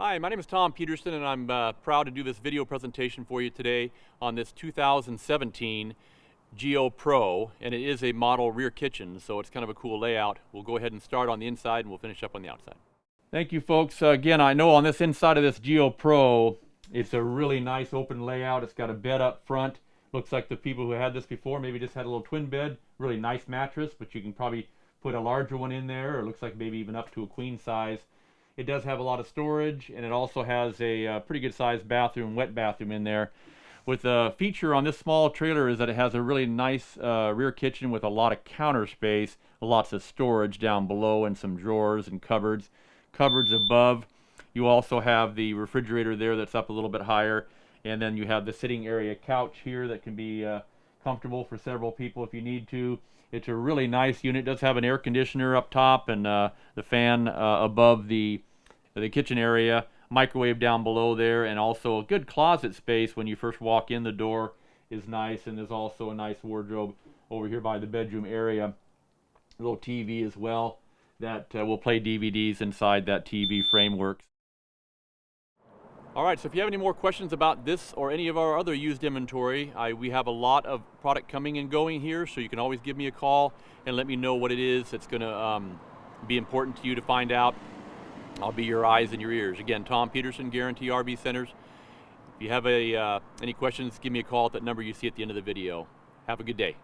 Hi, my name is Tom.Peterson, and I'm proud to do this video presentation for you today on this 2017 Geo Pro, and it is a model rear kitchen, so it's kind of a cool layout. We'll go ahead and start on the inside and we'll finish up on the outside. Thank you, folks. Again, I know on this inside of this Geo Pro, it's a really nice open layout. It's got a bed up front. Looks like the people who had this before maybe just had a little twin bed. Really nice mattress, but you can probably put a larger one in there, or it looks like maybe even up to a queen size. It does have a lot of storage, and it also has a pretty good sized bathroom, wet bathroom in there. With a feature on this small trailer is that it has a really nice rear kitchen with a lot of counter space, lots of storage down below, and some drawers and cupboards. Cupboards above. You also have the refrigerator there that's up a little bit higher, and then you have the sitting area couch here that can be comfortable for several people if you need to. It's a really nice unit. It does have an air conditioner up top and the fan above the kitchen area, microwave down below there, and also a good closet space when you first walk in the door is nice. And there's also a nice wardrobe over here by the bedroom area. A little TV as well that will play DVDs inside that TV framework. All right, so if you have any more questions about this or any of our other used inventory, we have a lot of product coming and going here, so you can always give me a call and let me know what it is that's going to be important to you to find out. I'll be your eyes and your ears. Again, Tom.Peterson, Guaranty RV Centers. If you have any questions, give me a call at that number you see at the end of the video. Have a good day.